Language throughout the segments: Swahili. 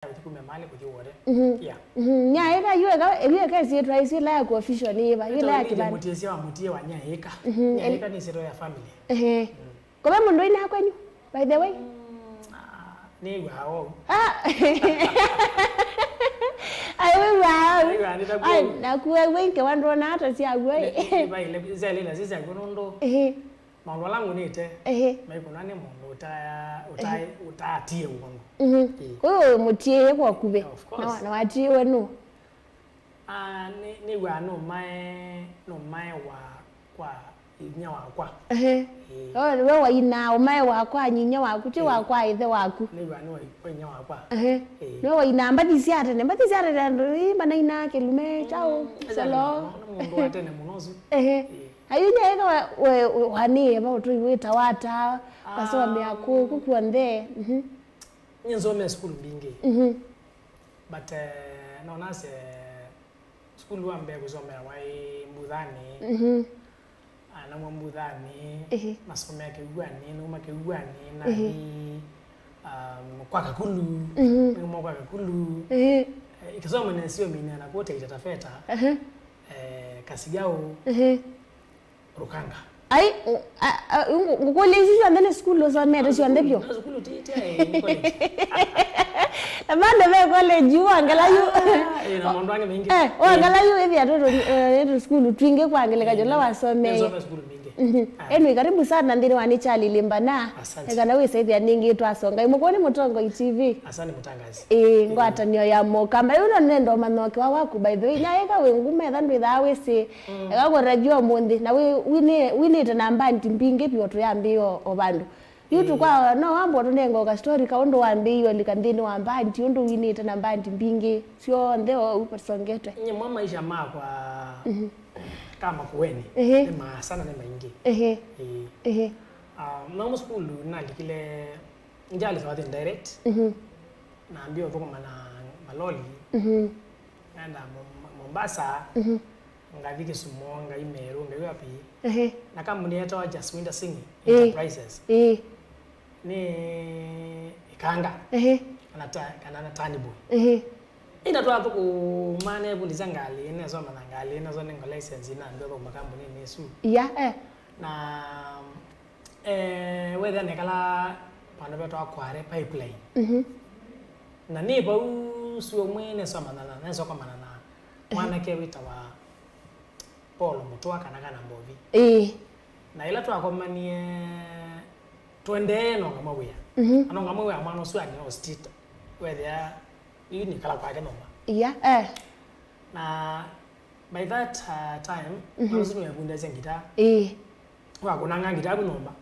kume mali kujiwore yeah Nyaikaa yue ka si try si la ko official ni ba yule akiba mutiesia wa mutie wa Nyaikaa Nyaikaa ni sero ya family ko be mundu ina kwenyu by the way ni wao ai na kuwe wenke wando na hata si agwe ba ile zile na sisi agonondo maundu langu nite maikuna ni mundu utatie uongo ko mutie kwa kube na watie no ni wa no mai wa kwa inya wakwa wewe wa ina mai wakwa nyinya waku ti wakwa ithe waku ni wa no inya wakwa no wa ina mbati siata ndo bana ina kelume chao salo mundu atene munozu ayunya eka wani ba utu wita wata kasombe yako kukuande nyenzo school bingi but no nase school wa mbe kusomea wai mbudhani ana mbudhani masomo yake ugwani no make ugwani na ni kwa kakulu mo kwa kakulu ikisoma ni sio mimi na kote itatafeta kasigao Rukanga ai ngokolezi yandene school lo zamera shande byo school titi ai college abande be college wangala yu na mondo wange mingi wangala yu hivi atoto school twinge kwangeleka jola wasome school mingi enu karibu sana ndini Nikyalilimbana ekana we saidi aningi twasonga Makueni mutongo TV asante mutangazi ngwata niyo ya mokamba yuno nendo manoke waku by the way Nyaikaa we ngume thandu ithawe si ekagorajio mundi na we namba ntimbinge pioto yambio obandu yutu kwa no wambo tunengo ka story ka ondo wambiyo likandini wamba nti ondo winite namba ntimbinge sio ndeo upasongete nye mwa maisha makwa kama Makueni ma sana ne maingi na school na likile njali kwa direct na ambio voko mana maloli anda Mombasa ngavike sumonga imero ngewe api na kampuni yetu Just Winter Singing Enterprises ni ikanga kana tani boy ina to apo ku mane buliza ngali ene zo manangali ene zo nengo license ina ndo kwa kampuni nesu na whether nekala pano beto akware pipeline na ni ba usuo mwene so manana neso kwa manana mwana ke witawa Paul mutwa kana mbovi na ila to akomanie twende no ngamawea ano ngamawea mwana so ani o state whether you ni kala kwa noma na by that time nazo yakunda zengita wa kunanga ngita kunomba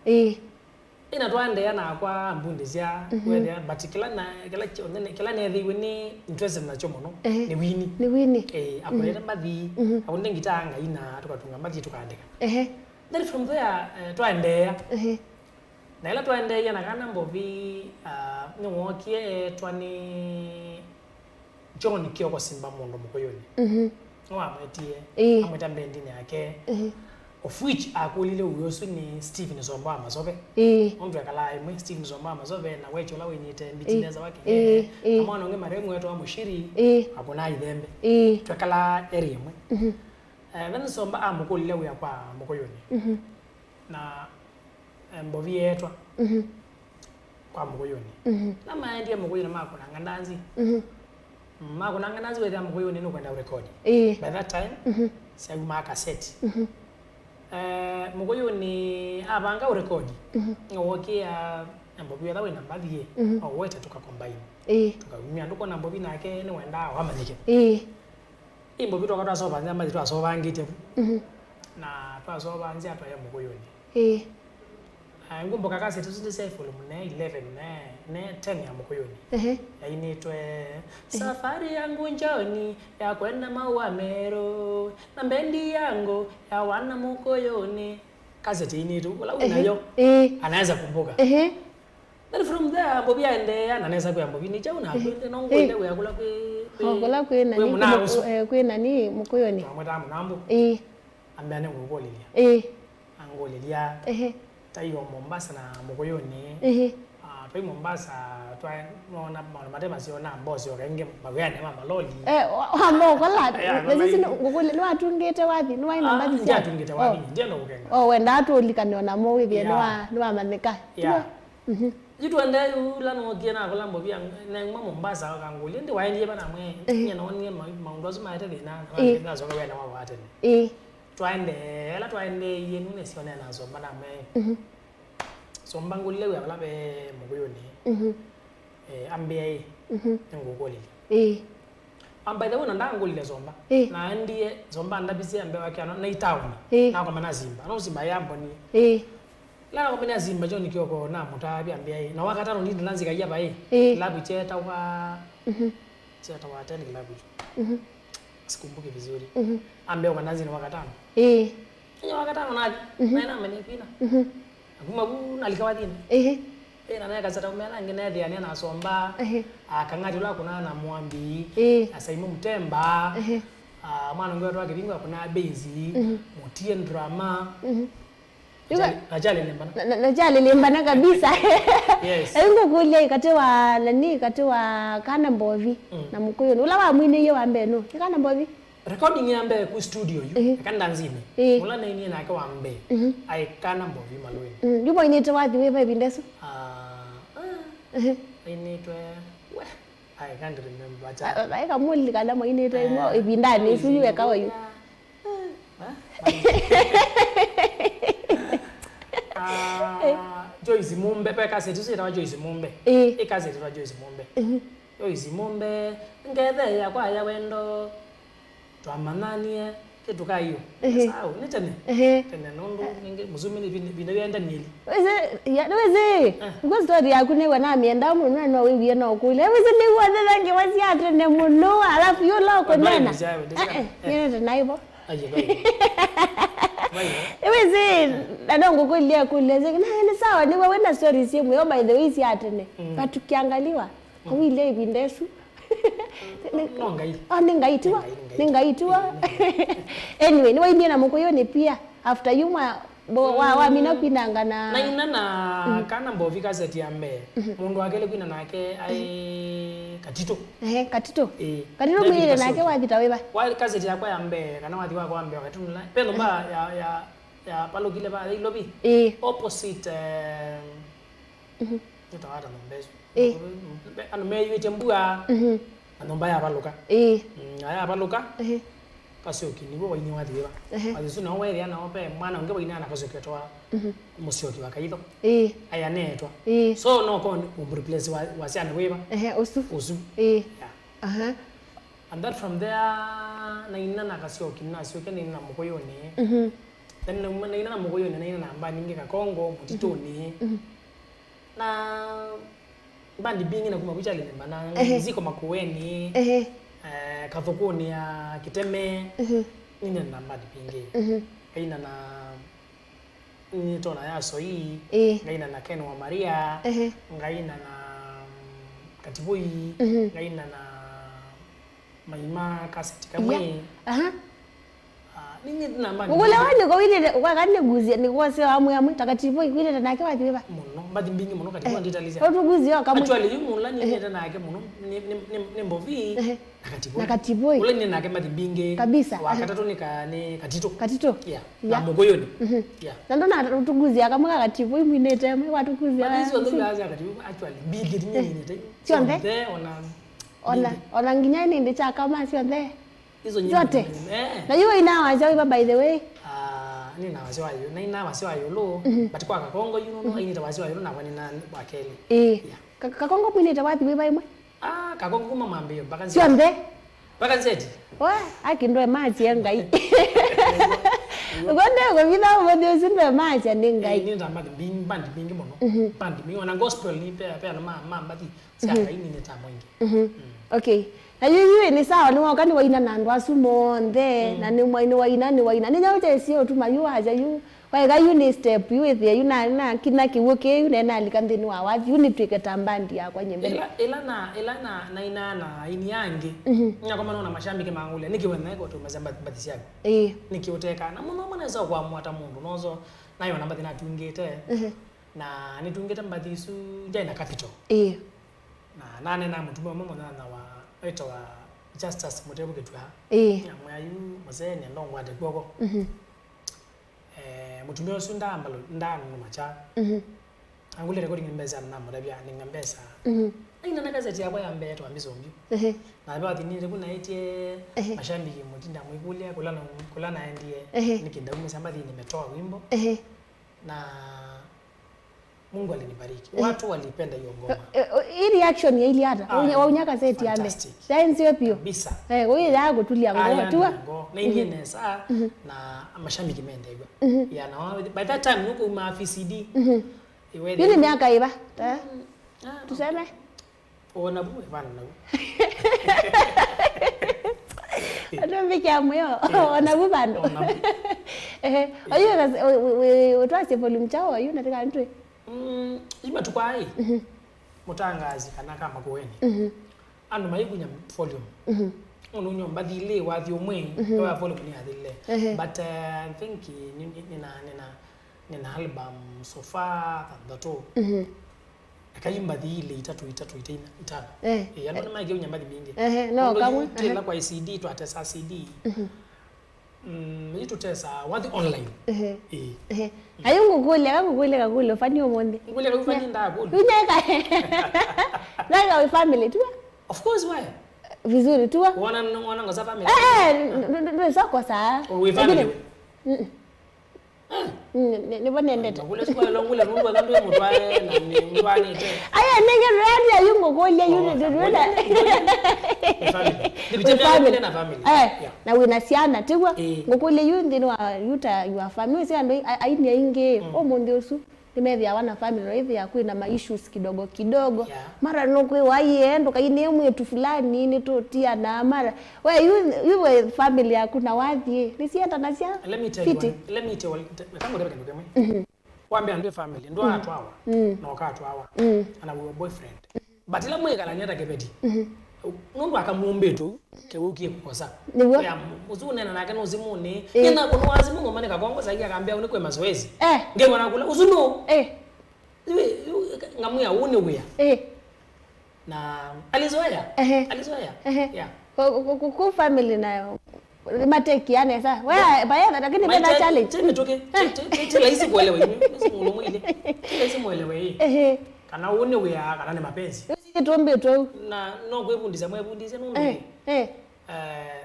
ina twande yana kwa mbundizia whether but kila ne thi wini interest na chomo no ni wini akuleta bathi akunde ngitanga ina tukatunga bathi tukandika then from there twande na ila twande yana kana mbovi ni wokie twani John Kioko Simba Mondo Mukoyoni wa mwetie amweta mbendini yake of which akulile uyosu ni Stephen Zomba Masobe ombe kala imwe Stephen Zomba Masobe na wecho la wenyite mbitineza wake amwana nge maremu wetu wa mushiri akona idembe twakala area imwe then Zomba amukulile uya kwa Mukoyoni na mbovi yetwa kwa Mukoyoni na maende Mukoyoni makona ngandanzi makona ngandanzi wetha Mukoyoni no kwenda record by that time sagu maka set Mukoyoni abanga urekodi ngokia mbobi yatha wena mbathie awete tukacombine tukamia nduko na mbobi nake ni wenda wamanike mbobi twakatwa soba nza mazi twasoba ngite na twasoba nza atwa ya Mukoyoni ngumbo kakase tuzinze safe mune 11 ne 10 ya Mukoyoni yainitwe safari yangu njoni ya kwenda maua mero na mbendi yangu ya wana Mukoyoni kazeti initu wala unayo anaweza kumbuka then from there mbobi aende anaweza kwa mbobi ni chauna kwende no kwende we akula kwe nani Mukoyoni amweta munambo ambaye ngolilia angolilia tayo Mombasa na Mukoyoni twa Mombasa twa nona matema siona mbozi orenge magane mama loli amokola lesisi ngokule no atungete wathi no ina mbathi sia atungete wathi ndiye no kukenga wenda atulikaniona mo withie no amanika jitu ande ula no kiena kola mbobia na Mombasa kanguli ndi waendie bana mwe nyena onye maundu azuma ate dina ngazo kwa wena wa wate twaende yenu ne siona nazo bana mwe so mbangulile uya balabe mukuyoni ambiye ngokoli ambaye wona ndangulile zomba na ndiye zomba ndabisi ambe wake na itown na kwa manazimba no simba yambo ni la kwa manazimba jo nikioko na mutabi ambiye na wakatano ndi nanzika yaba labu cheta wa cheta wa tani labu sikumbuki vizuri ambe kwa nazi na wakatano ni wakatano na ina menipina akuma kuna likawadini na naye kazata umela ngene dia na somba akangati la kuna na mwambi asaimu mtemba mwana ngwe wake bingwa kuna bezi mutie drama Nikyalilimbana kabisa yes ngokule katewa nani katewa kana mbovi na mukuyoni ula wa mwine ye wambe no kana mbovi recording yambe ku studio yu akanda nzini mula na ini na kwa ambe ai kana mbovi malweni yubo inite wathi we bindeso initwe we I can't remember cha ai kamuli kana mo inite mo ibindani suliwe kawayu Joyce Mumbe pe kaseti sita Joyce Mumbe kaseti wa Joyce Mumbe Joyce Mumbe ngede ya kwa ya wendo twamananie kitu kayo sawa nitene tena nondo ninge muzumi ni binaenda nili weze ngo story yakune wana mienda muno no wiye no kule weze ni wona nge wasi atene muno alafu yo loko nena yene naibo aje weze nadongo kulia kule zeke na ni sawa ni wewe na story simu yo by the way si atene but kiangaliwa wile bindesu ningaitiwa anyway ni waimia na mukuyoni pia after yuma wa mina kwinanga na ina na kana mbovi kaseti ambe mundu akele kwina nake ai katito katito mwile nake wathita weba wa kaseti yakwa ambe kana wathi wako ambe wakati nla pendo ba ya palokile ba ilobi opposite nitawata nombezo ano meyite mbua anomba ya baluka aya baluka kasioki nibo waini wathiwa azisu na weri ana ope mwana onge waina na kasioketwa musioki wakaitho aya netwa so no kon replace wasiana weba usu and that from there na ina na kasioki na sioki ni na mukoyoni then na ina na mukoyoni na ina na amba ninge ka Kongo mutitoni na bandi bingi na kumabucha lile mana ziko Makueni kathukuni ya Kiteme nini na bandi bingi kaina na nini tona ya soi kaina na Ken wa Maria kaina na Katibui kaina na Maima kaseti kamwe nini na bandi ngule wani ko wile kwa kanne guzia ni kwa se amu ya mtakatifu wile nake wathi beba muno bandi bingi muno katibwa nditalizia otuguzia kama actually yumu la ni nake muno ni mbovi nakatibu ule ni nake bandi bingi kabisa wakatatu ni katito ya mugoyoni na ndo na otuguzia kama katatibu mwinete mwe watuguzia hizo ndo yaza katatibu actually bingi ni sionde ona nginya ni ndicha kama sionde hizo zote na yuo inawaza by the way ni na wasiwa yu na ina wasiwa yu lo but kwa Kakongo you know ina wasiwa yu na kwa nina wakeli Kakongo mwinete wapi we baimwe Kakongo kuma mambio mpaka sionde wa akindwe maji yangai Ugonde ko vida ubodio sindwe maji ningai ni ndamba bandi bingi mono bandi bingi wana gospel ni pe na mama bati saka ini ni tamongi okay na yuyu ni sawa ni wakani waina na ndo asumonde na ni mwaini waina ni nyaoje sio tu mayu aja yu kwa yu ni step yu with you na kina kiwoke yu na alikandeni wa wathi yu ni tweke tambandi ya kwa nyembe ila na ina na ini yangi nya kama naona mashambi ke mangule nikiwena ko to mazamba batisi yako nikioteka na muno mwana za kwa mwata mundu nozo nayo namba tina tungete na nitungeta mbathisu jaina capital na nane na mutumba mama na wa eto wa Justice Mutebu Ketwa mwayu muzene ndongwa de gogo mutumba osunda ambalo ndanu macha angule recording mbeza na mudabya ningambesa aina na gazeti yabo ya mbeto ambizombi na baadhi ni kuna etie mashabiki mutinda mwikulia kulana ndiye nikinda umesambadhi nimetoa wimbo na Mungu alinibariki. Watu walipenda hiyo ngoma. Hii reaction ya ili hata wa unyaka zeti yambe. Science yo pio. Kabisa. Wewe yago tulia ngoma tu. Na ingine saa na mashabiki mendegwa. Ya na by that time nuko maafisi CD. Yule miaka iba. Tuseme. Ona bwe bana na. Adombe amuyo. Ona bwe bana. Ayo utwase volume chao ayo nataka ntwe. Iba tukwai mutangazi kanaka Makueni anu mayigunya volume ununyo mbadile wathi umwe wa volume ni adile but I think nina album so far that all akayimba dhile itatu itano yalo na mageunya mbadi mingi no kamwe tela kwa CD to atesa CD itutesa wathi online ayungu kule kakule ufani omonde ngule ufani ndakule unyeka nanga family tu of course why vizuri tu wana ngoza family ndio sako saa we family ni bone ndete ngule siko ngule mundu akandu mutwae na mutwani te aya nenge radi ayungu kule yule family na family na winasiana tigwa ngokule yundi no yuta your family si ando aini inge omonde osu nimethia wana family no ithia kwina ma issues kidogo mara no kwe waiendo kaine mwetu fulani ni totia na mara we family yako na wathi nisienda na sia let me tell you tangu ndebe kama kwambia ndio family ndo watu hawa na wakati hawa ana boyfriend but ila mwe kala nyata kebeti nundu akamuombe tu kewukie kukosa ya uzunena nake no zimuni nyina kuno wazimu ngomane kakongo saki akambia unikwe mazoezi ngengwa nakula uzuno ngamuya une uya na alizoea yeah ku family nayo mateki yani sasa wewe bayana lakini bena challenge tena toke tena hizi kuelewa hizi mulomo ile hizi muelewe kana une uya kana ni mapenzi tuombe tu na no kwebundisa mwebundise nundu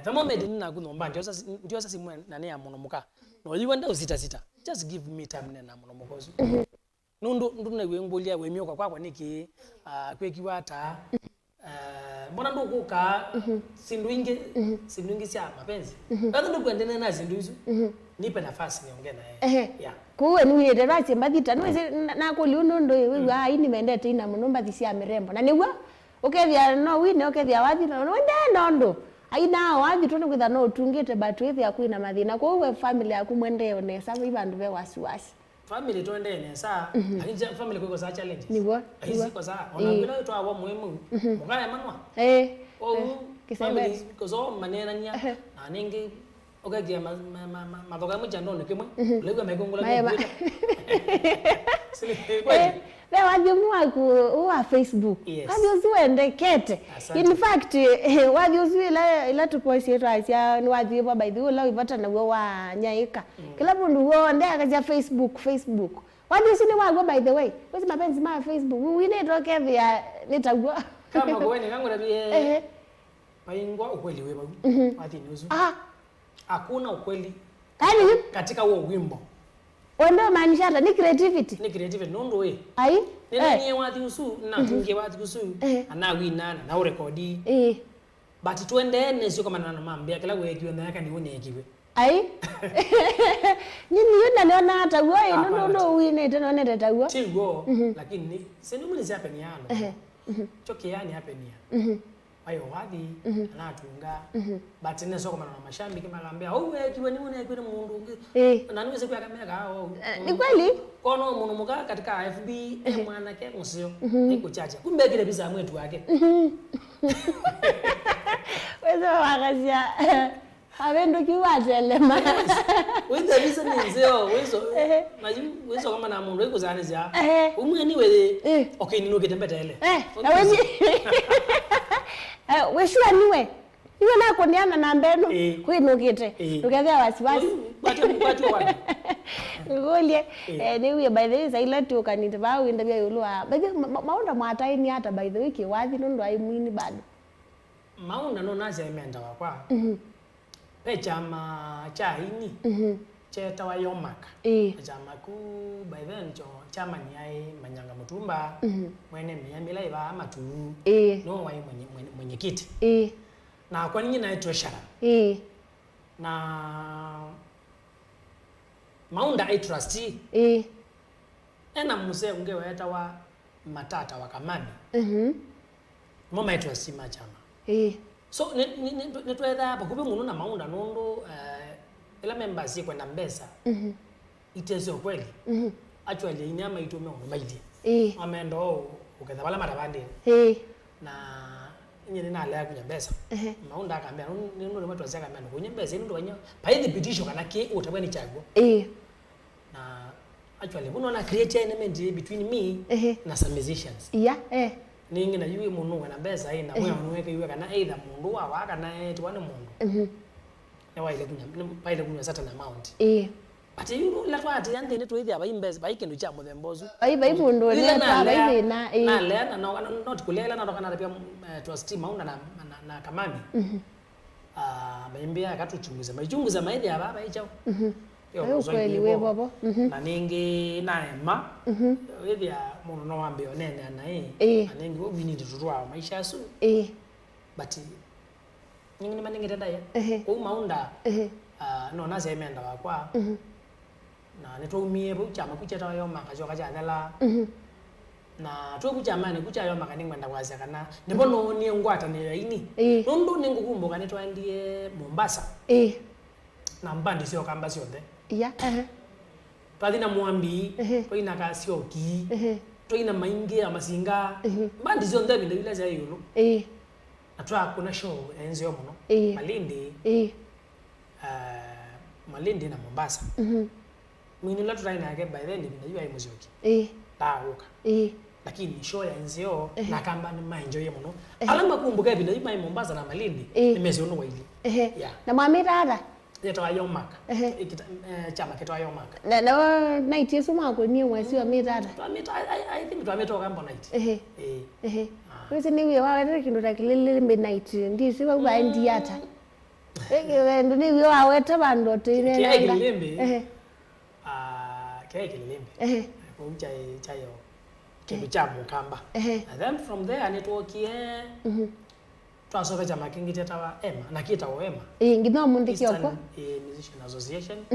the moment nina kunomba ndio sasa simwe nane ya munomuka no yiwa nda usita just give me time nena munomukozo nundu na wengbolia wemioka kwa niki kwekiwata mbona ndo kuka sindu ingi sia mapenzi ndio ndo kuendelea na zindu hizo nipe nafasi niongee na yeye yeah kuwe ni yede rache mbadita no na ko liuno ndo wewe ini mendete ina munomba disia mirembo na niwa okethia no wine okethia wathi no ndo aina wathi tone kwitha no tungite batu ithia kwina mathina ko we family yaku mwende one sabu ibandu be wasiwasi family twende nesa akinja family kwiko sa challenge niwa hizi kwa saa ona bila to abo muhimu mukaya manwa kisebe kozo manena nya na ningi okethia mathoga mu jando ne kimwe lego megongula kweli le wajimu ku wa Facebook hadi usiende kete in fact wadi usila ila tupoisi yetu asia ni wadi baba idhu la ivata na wa Nyaikaa kila mundu wonde akaja Facebook wadi usini wa by the way wezi mapenzi ma Facebook we need to get there nitagwa kama gweni kangu na paingwa ukweli wewe wadi nusu hakuna ukweli katika huo wimbo wendo maanisha hata ni creativity nondo we ai nini wathi usu na tunge wathi usu ana wina na urekodi but tuendene sio kama nana mambia kila wewe kiona yaka nione kiwe ai nini yona naona hata wewe no wine tena nenda tagwa tigo lakini sendo muli hapa ni yano choke yani hapa ni ayo wathi anatunga but nene sio kama na mashambi kama ngambia wewe kiwe nione kiwe mundu na niweze kuyakamera hao ni kweli kono muno muka katika FB mwana ke musio iko chacha kumbe kile bisa mwetu wake wewe wakasia Avendo kiwatelema. Whether reason is yo wezo kama na mundu ikuzanizia. Umweni wele okay nino ketembetele. Aweni. Weshua niwe. Iwe na koniana na mbeno kwinukite. Ukethea wasiwasi. Batu wani. Ngolie niwe by the way sailatu ukanite ba winda bya yulwa. By the maunda mwataini hata by the way kiwathi ndo aimwini bado. Maunda no nazi aimenda wakwa. Pe chama cha ini. Cheta wa yomaka. Chama ku by then chama ni ai Manyanga Mutumba. Mwene miyambila iba amatu. No wai mwenyekiti. Na kwa nini na treasurer. Na maunda ai trustee. Ena muse ungewa eta wa matata wa kamani. Mama ai trustee machama. So netwetha hapa kupe mundu na maunda nondo ila members kwenda Mbesa. Itesio kweli. Actually inyama itume ono maidi. Amendo uketha bala matabande. Na nyine na ala kunya Mbesa. Maunda akambia nondo watu wazeka ambia kunya Mbesa nondo wanya paidi pitisho kana ke utabani chago. Na actually unaona create element between me na some musicians. Ningi na yui mundu na Mbesa ina mwe onweke yue kana either mundu wa waka na tuwane mundu. Na waile kunya paile kunya certain amount. But you la twati yante ne twithia ba Mbesa ba ikindu cha muthembozu. Bai mundu ne twa bai na na le na not kulela na tokana pia trustee maunda na kamami. Baimbia akatuchunguza maichunguza maidi ya baba ichao. Kweli we bobo. Na ningi na ema. Withia mundu no wambe onene na ningi we need to rua maisha asu. But ningi maningi tenda ya. Ko maunda no na zemenda wakwa. Na netwaumie bu chama kucheta yo maka joka janela. Na twa kuchama ne kucha yo maka ningwenda kwaza kana. Nibono ni ngwata ne yaini. Nondo ningukumbuka netwandie Mombasa. Na mbandi sio kamba sio the. Twathina mwambi, twaina kasioki, twaina maingi amasinga. Mbandi sio the binde bila za yulu. Na twa kuna show enzio muno. Malindi na Mombasa. Mwini la tutaina yake by then binajua ai muziki. Tauka. Lakini show ya enzio na kamba ni enjoy muno. Alama kumbuka binajua ai Mombasa na Malindi nimeziona waili. Na mwamira Yetwa yomaka. Chama ketwa yomaka. Na night yesu mako ni mwezi wa mitata. I think twametoka kambo night. Kwese niwe wawe kindu takilililimbe night ndisi wa bandi yata. Ndo niwe wawe tabando tine. Kilimbe. Kilimbe. Kumcha chayo. Kindu cha mukamba. And then from there network here. Twasoka chama kingi tetawa Emma na kitawo Emma. Ngino mundu kyoko. Musician Association.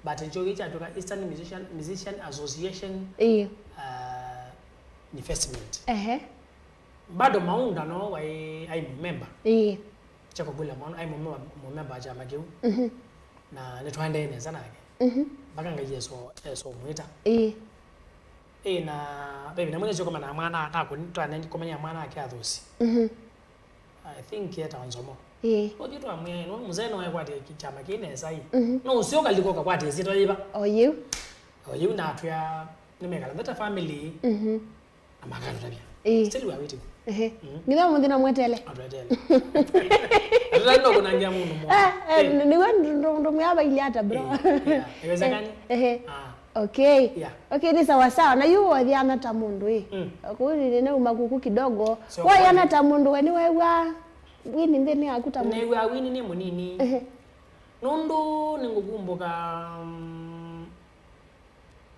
But njogi chatoka Eastern Musician Association. Investment. Bado maunda no wai ai member. Chako bula maunda ai member chama kiu. Na netwande ine sana yake. Baka ngaje so mwita. Na baby na mwenye kama na mwana atakutwa komanya mwana yake athusi. I think yeta wanzomo. Oje to amwe no muzeno wa kwati kichama kine sai. No usio kalikoka kwati zito yiba. Oyu na atya nimekala that family. Amagalo tabia. Still we are waiting. Ngina mundi na mwetele. Atwetele. Atwetele kuna ngia mundu mo. Ni ndo myaba ili hata bro. Iwezekani? Okay. Okay, ni sawa sawa. Na yu wathiana ta mundu Kuni ni umaguku kidogo. Wa yana ta mundu we ni wewa wini ndeni akuta mundu. Ni wewa wini ni munini. Nondo ningukumbuka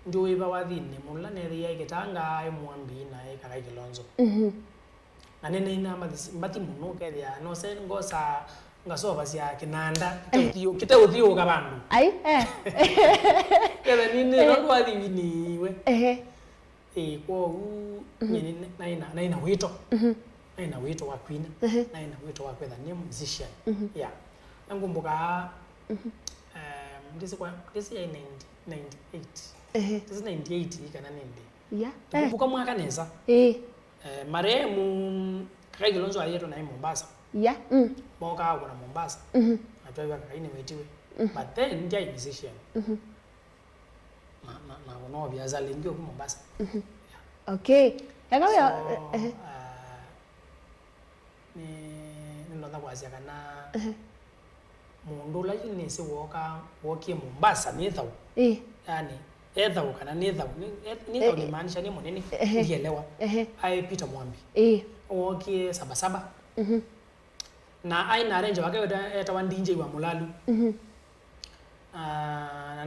ndio iba wathini mulla ne ya ikitanga ai mwambi na ikakai kilonzo. Na nene ina mbati muno kethia no se ngosa ngasoba sia kinanda kitauthio kabandu. Ai Kele nini ndo wathini we. Kwa nini naina wito. Naina wito wa queen. Naina wito wa kwetha ni musician. Ngumbuka this ya 98. This is 98 kana nende. Ngumbuka mwaka neza. Maremu kai kilonzo ayeto na Mombasa. Boka kuna Mombasa. atwa kaine wetiwe but then ndia musician na ono byaza lengi ku Mombasa okay yakawa ni ndo kwazia kana mundu la yini se wokie Mombasa ni thau yani thau kana ni thau ni maanisha ni munene ndielewa ai Peter Mwambi wokie sabasaba na ai na arrange wake eta wa DJ wa Mulalu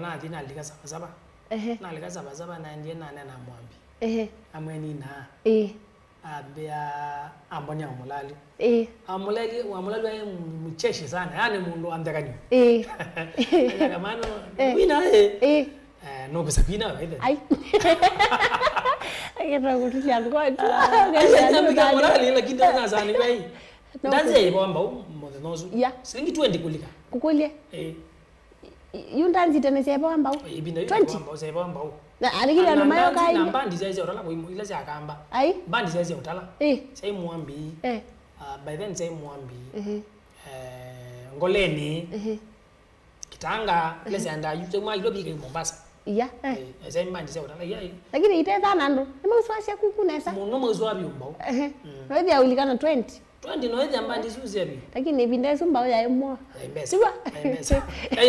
na thina alika sabasaba na alika sabasaba na ndiye na Mwambi amweni na abia ambonya Mulalu Mulalu ai mcheshi sana yani mundu andakanyo kama no wina no besapina wewe ai akira kutulia ngoja ngamika Mulalu lakini tena sana wewe ndanze bomba monozo silingi 20 kulika kukulie yundanzi tena sebe bomba 20 bomba sebe bomba na alikira no mayo kai na bandi zaize utala kwa ile za kamba ai bandi zaize utala sai Mwambi by then sai Mwambi ngoleni kitanga ile za nda yute mwa ilobi ke Mombasa sai bandi zaize utala lakini iteza nando nimeswasha kukunesa muno mwezo abi umbao wewe ya ulikana 20 no ede ambandi suzi abi lakini ibindezo mbao ya emo siwa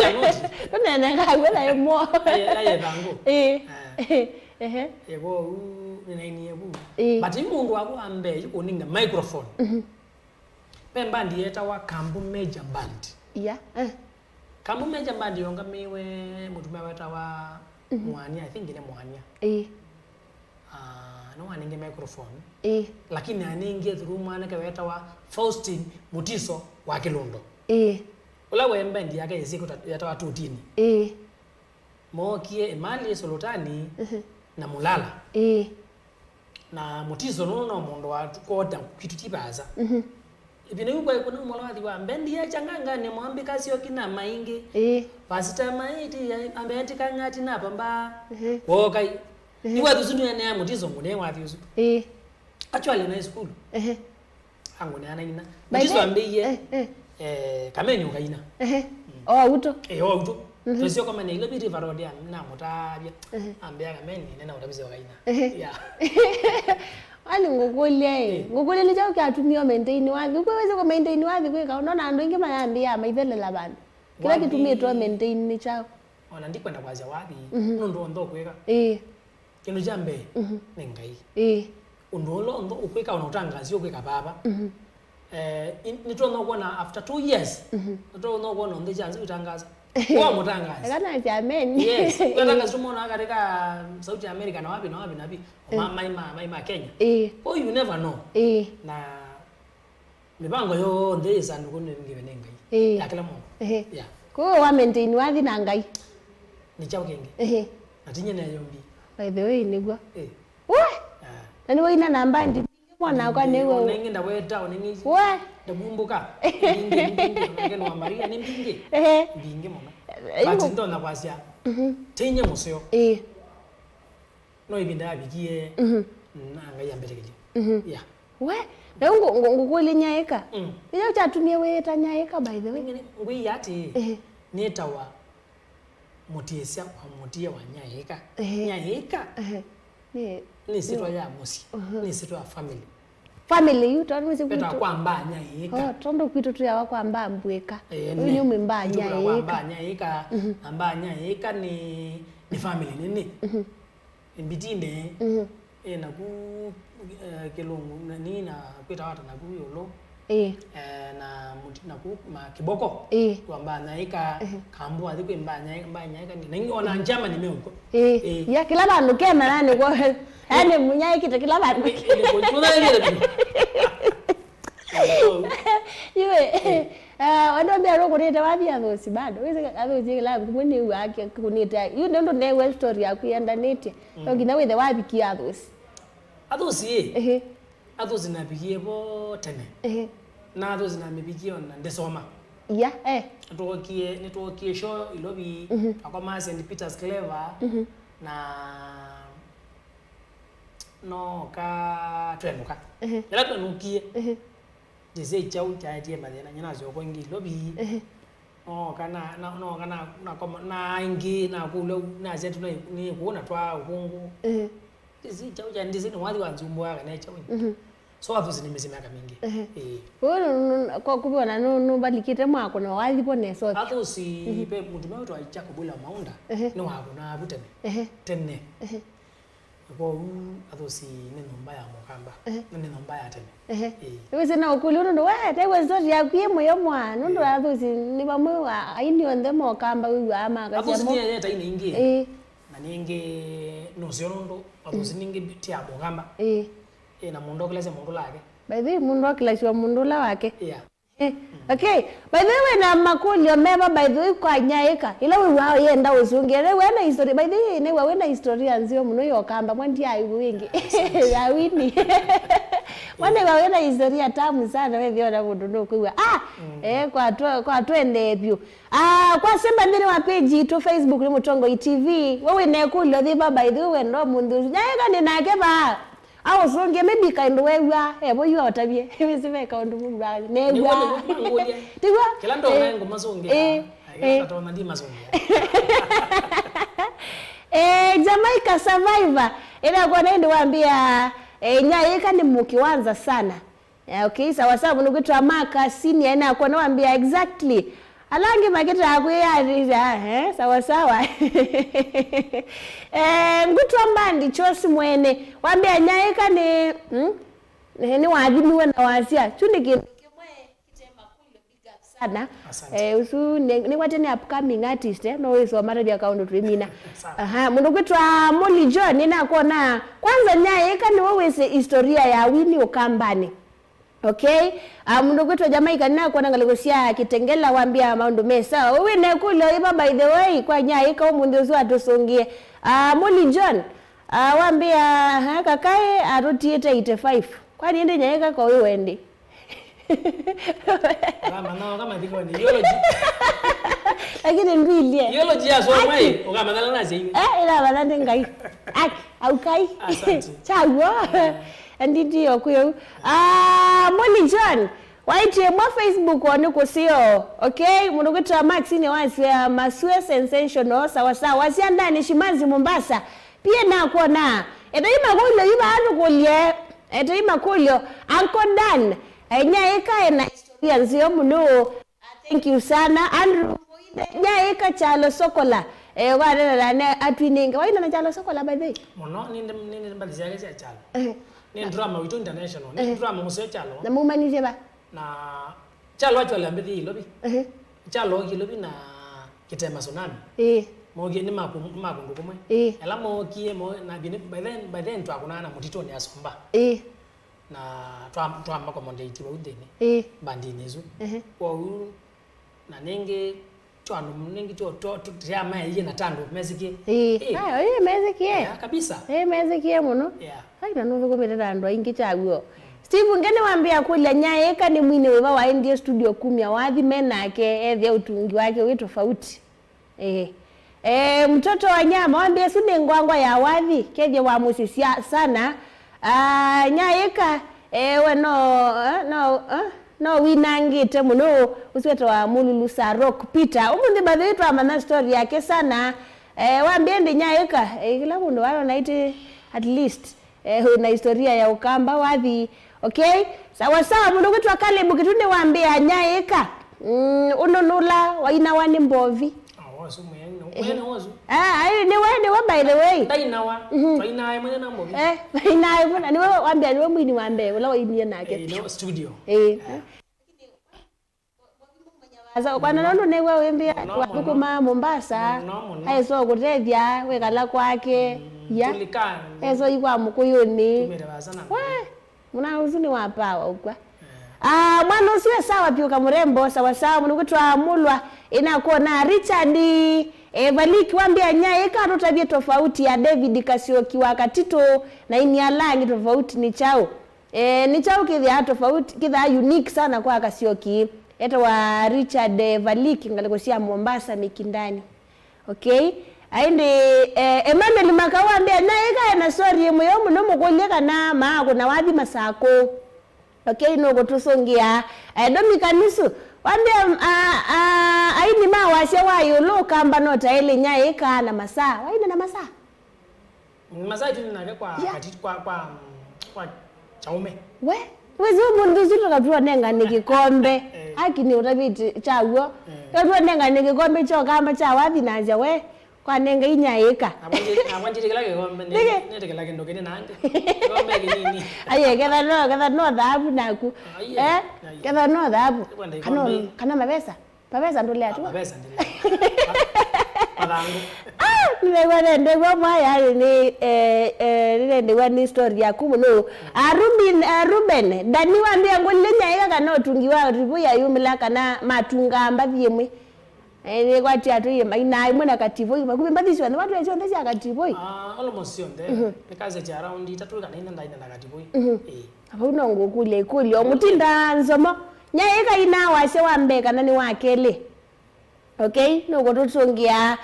ya noti nene ngawela emo ya bango yego nini yebu but imundu wako ambe yuko ninga microphone pemba ndieta wa Kambu Major Band Kambu Major Band yonga miwe mutume wata wa Mwania I think ile Mwania no aninge microphone lakini aninge through mwana kaweta wa Faustin Mutiso wa Kilondo ula wembe ndi yake yesiku yata wa 13 mokie Emali Solotani na Mulala na Mutiso no mondo wa koda kitu tibaza ibine yuko kuna umolwathi wa mbendi ya changanga ni Mwambi kasio kina maingi pasita maiti ambe antikangati na pamba wokai iwa tuzindu ya na Mutiso ngune wa thiusu actually na school angone ana ina Mutiso ambiye kamenyo kaina auto auto sio kama ni ile biti varodia na mutabia ambia kameni nena utabize kaina ali ngokulie ni chao kyatumio maintain wathi ukweze ko maintain wathi kweka unaona andu ingi mayambia maithelele bandu kila kitumie to maintain ni chao ona ndikwenda kwaza wathi ndo ndo kweka kino jambe ningai undolo ndo ukweka unautangazi ukweka baba nitona kuona after 2 years nitona kuona ndo chance utangaza kwa mutangaza kana jameni yes kwa sumona katika South America na wapi napi maima Kenya oh you never know na mibango yo ndeza ndukuni ngiwe nengai ya kila mungu kwa wa maintain wathi na ngai ni chao kenge natinye na yombi by the way nigwa nani waina namba ndi mwana kwa newe unengenda weta unengi ndabumbuka ningi no Maria ni mbinge mbinge mama bati ndo na kwasia tinye musyo no ibinda abikie nanga yambelekeje we ngo ngukuli Nyaikaa ile chatumie weta Nyaikaa by the way ngwi yati netawa mutiesia kwa mutie wa Nyaikaa ni sitwa ya musi ni sitwa family you don't wizi kuita kwa mba Nyaikaa tondo kwitu tu ya kwa mba mbweka uyu mba Nyaikaa mba Nyaikaa ni family nini mbitinde na ku kelungu nini na kwita wata na ku yolo na ku kiboko kwa mba Nyaikaa kambu adikwe mba Nyaikaa ni ona njama ni meuko ya kila bandu kema nani kwa yani Munyaikita kila bandu yue wandombia roko nita wapi athosi bado weze athosi kila kumuni wake kunita you ndo newe story yaku yenda nete ngina wethe wapi ki athosi athosi napigie bo tene na athosi na mipigie na ndesoma nitokie show ilobi akoma St Peter's Clever na no ka twenuka ila twenukie jese chau cha tie madena nyana zo kongi lobi kana na ingi na kulo na zetu ni kuona twa ukungu hizi chauja ndizi ni wali wanzumbwa kana chauja so watu zinimezima mingi wewe kwa kubona no balikite mwako na wali bone so atu si pe mutume watu acha kubula maunda ni wako na butene tenne kwa atu si neno mbaya mukamba neno mbaya tene wewe sina ukulu ndo wewe tewe story ya kuyemo yo mwana ndo atu si ni bamwe aini onde mukamba wewe ama ka atu si ni yeta ine ingi na ninge no siondo atu si ninge tia mukamba na mundo kilese mundo lake by the way mundo kilese wa mundo la wake okay by the way na makulio mema by the way kwa Nyaikaa ila wewe yenda uzungere wewe na history by the way ne wewe na historia nzio muno yokamba mwandi ayu wingi ya wini wane wewe na historia tamu sana wewe viona mundu no kwa kwa twende pio kwa semba ndini wa page to Facebook ni Mutongo TV wewe ne kulio thiba by the way ndo mundu Nyaikaa ni nake ba awo songe maybe kind wewa ebo yu otabie bisibe ka ndu mubra newa tiwa kila ndo ngo mazonge ata ndi mazonge Jamaica survivor ila kwa nende waambia Nyaikaa ni mukiwanza sana okay sawa sawa nukitwa maka senior ina kwa naambia exactly alangi maketa akuyariza sawa sawa ngutwa mbandi chosi mwene wambia Nyaikaa ni wadhimiwe na wasia chuni kimwe kitema kulio big up sana usu ni watene upcoming artist no weso mara bya kaundo twimina mundu kwitwa Molly John ina kuona kwanza Nyaikaa ni wewe historia ya wini ukambani. Okay, mundu kwetu Jamaica na kwa ngalegosia kitengela wambia maundu mesa wewe ne kulo iba by the way kwa Nyaikaa mundu uzo atusongie Molly John wambia kakae aruti 85 kwa nini Nyaikaa kwa wewe ndi kama ndiko ni biology lakini ndwilie biology ya so mai ukamadala nazi ila balande ngai au kai chawo ndidi okuyo Molly John waite mwa Facebook wanu kusio okay mundu kwitwa Max ni Nyaikaa Masue Sensantional sawa sawa wasia ndani Shimanzi Mombasa pia na kuona edaima kulio yiba anu kulie edaima kulio Uncle Dan Nyaikaa na historia nzio muno thank you sana Andrew Nyaikaa chalo sokola wana na atwininga waina na chalo sokola by the way muno ni mbali zake za chalo ni drama wito international ni drama museo chalo na mumanize ba na chalo wacho lambethi lobi chalo kilobi na kitema tsunami mogi ni makundu kumwe ela mogi mo na bine by then twakuna na mutito ni asomba na twamba kwa monde itiwa udeni bandini zu kwa na nenge chwano mningi to tiama yeye na tando meziki meziki kabisa meziki muno haina no gomerera ndo ingi chaguo Steve ngene wambia kule Nyaikaa ni mwine wewa wa India studio 10 awadhi menake ethe utungi wake we tofauti mtoto wa nyama wambia sune ngwangwa ya awadhi keje wa musisia sana Nyaikaa we no winangite muno usweta wa mululusa rock Peter umundi badhe itu amana story yake sana wambia ndi Nyaikaa kila mundu wano naiti at least na historia ya ukamba wadhi okay sawa sawa mundu kwitwa Caleb kitune wambia Nyaikaa ununula waina wani mbovi wasu mwena wasu ni wa by the way tainawa tainaye mwena na mbovi tainaye mwena ni wambia ni mwini wambe wala waimie nake studio asa kwa nanu ne wewe mbia wakuma Mombasa aiso kutethia wekala kwake ya eso ikwa mukuyuni we muna uzuni wapawa ukwa mwana usiwe sawa pio kamurembo sawa sawa mundu kwitwa Mulwa inakuona Richard Valiki wambia Nyaikaa tutabia tofauti ya David Kasioki wakatito na ini alangi tofauti ni chao ni chao kidha tofauti kidha unique sana kwa Kasioki eta wa Richard Valiki ngalegosia Mombasa Mikindani okay aende Emmanuel makawambia Nyaikaa na story moyo muno mukoleka na maako na wadhi masako okay no gotusongia Dominic Nisu Wambia aini mawasya wayo lo kamba nota ile Nyaikaa na Masaa. Waina na Masaa. Masaa tunaka kwa chaume. Wewe mundu zito katwa nenga nikikombe. Haki ni utabiti chawo. Katwa nenga nikikombe cho kamba cha wathi naja we. Kwa nenga Nyaikaa. Abwanjirikala kikombe netekela kindoke nange. Kikombe kinini. Aye ketha no dhahabu naku. Ketha no dhahabu. Kana mabesa. Mabesa ndolea tu. Mabesa ndolea. Madangu. Ndegwa maya ndegwa ni story ya kumuno. Ruben dani wambia ngolile Nyaikaa kana otungiwa ribu ya yumila kana matunga mbavyemwe. Ene kwati atoyema ina imwe kativo iba kumbadiswa ne watu echo ndezi akativo almost yonde because it's around 3 kana ina ndaina nakativo abuno ngokule kuli omutinda nzomo Nyaikaa ina wase wambeka nani wakele okay noko tutsongia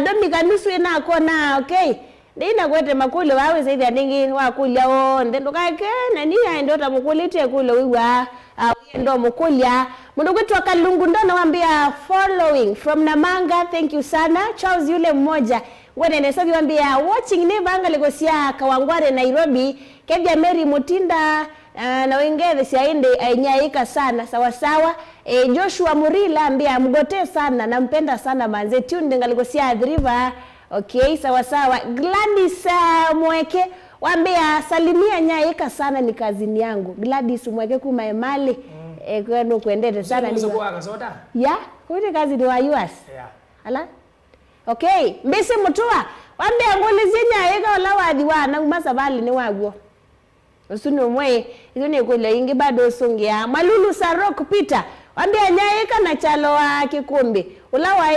domika miswe nako na okay ndina kwete makule wawe zaidi aningi wakulya onde ndokake nani aendo tamukulite kule wiwa ndo mukulya mundu kwetu akalungu ndo nawambia following from Namanga. Thank you sana Charles yule mmoja ngone nesabi wambia watching ne banga legosia Kawangware Nairobi kebya Mary Mutinda na wengine siaende Nyaikaa sana sawa sawa. Joshua Murila ambia mgote sana nampenda sana manze tunde ngaligosia River. Okay sawa sawa. Gladys Mweke wambia salimia Nyaikaa sana ni kazini yangu. Gladys Mweke kuma emali kwenu kuendete sana ni kwa soda ya kuti kazi ni wa US ala okay mbisi mutua wambia ngolizie Nyaikaa wala wathi wana umasa bali ni wagwo usuno mwe hizo ni kule ingi bado songia Malulu Sarok Peter wambia Nyaikaa na chalo wa Kikumbi ula wa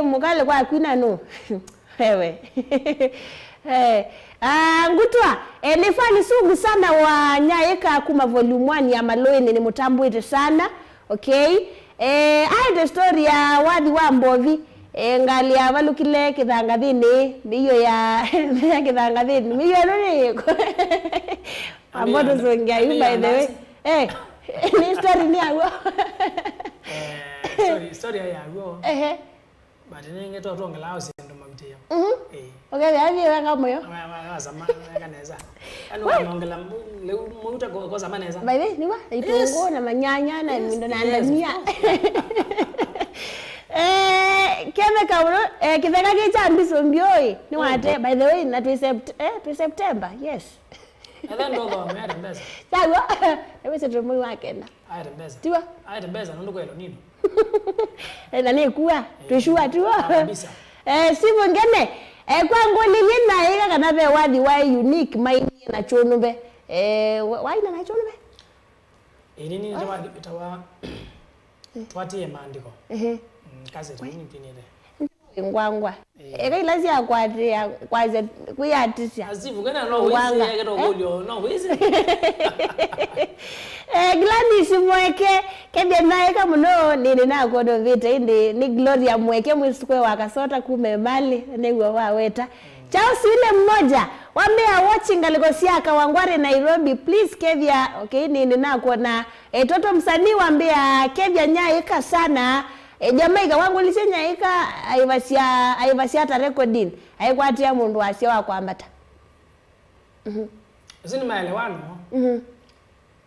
mukale kwa kwina no wewe ngutwa nifani sugu sana wa Nyaikaa kuma volume 1 ya Makueni ni mutambwite sana okay the story ya wathi wa Mbovi ngali ya valukile kithangathini biyo ya kithangathini biyo nini amboto zongia you by the way ni story ni ago story ya ago but ninge to tonga lao sendo mabiteo okay yavi wanga moyo zamani kaneza anaongela leo muuta kwa zamani neza by the way niwa itongo na manyanya na mindo na ndamia keme kauro kitheka kicha mbiso mbioi ni wate by the way na to September yes then ndo mera mbeza sawa ewe seto mwe wakenda aire mbeza tiwa aire mbeza ndo kwelo nino na nikuwa tushua tuwa kabisa sivo ngene kwa ngolile Nyaikaa kana be wathi wa unique maini na chonube waina na chonube nini tawa twatie maandiko kazi nini kinile ngwangwa ikailasi akwati kwaze kuyatisia azivu kana no wizi yake to golio no wizi Gladys Mweke kebya Nyaikaa muno nini nako ndo vita indi ni Gloria Mweke mwisikwe wakasota kume mali negwa waweta chao sile mmoja wambia watching aligosia Kawangware Nairobi please kebya okay nini nako na toto msanii wambia kebya Nyaikaa sana Jamaica wangu lise Nyaikaa aivasia ta recording aikwatia mundu asia wa kwambata Isini maelewano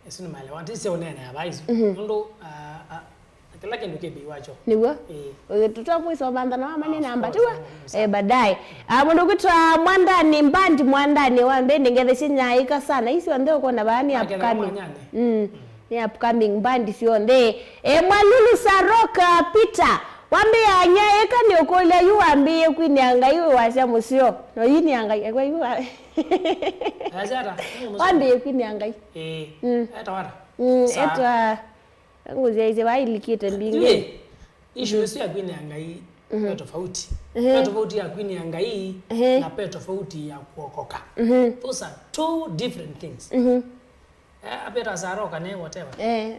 isini maelewano tisi onene abaizo ndo kila kindu kibi wacho niwo tutamwiso bandana wa mani namba tiwa baadaye mundu kitwa Mwandani Mbandi Mwandani wambe ningetheshe Nyaikaa sana isi wande uko na bani upcoming ni upcoming Mbandi sionde Malulu Saroka Peter wambia Nyaikaa ni ukole yu wambie kwinianga yu wasya musio no yini anga kwa yu azara wambie kwinianga etawara etwa nguze wailikite mbinge issue ya kwinianga hii tofauti tofauti ya kwinianga hii na tofauti ya kuokoka those are two different things apeta Saroka ne whatever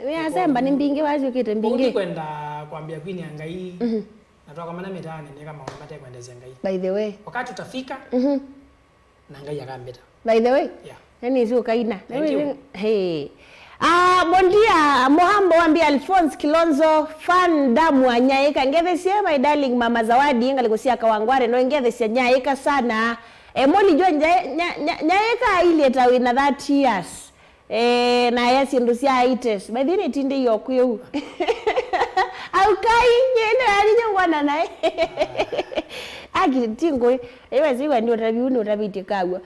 we asemba ni mbinge wazi ukite mbinge kwenda kwambia kwinianga hii natoka mana mitani ni kama unapata kwenda zenga hii by the way wakati utafika na ngai yakambeta by the way yeah yani sio kaina Bondia Mohambo wambia Alphonse Kilonzo fan damu wa Nyaikaa ngethesia my darling mama Zawadi ngalikosia kawangware no ngethesia Nyaikaa sana moli jo Nyaikaa ile tawi na 30 years na yasi ndusia ites by the tinde yokweu au kai nyene ali nyongwana naye agitingo ewaziwa ndio tabiuni utabitikagwa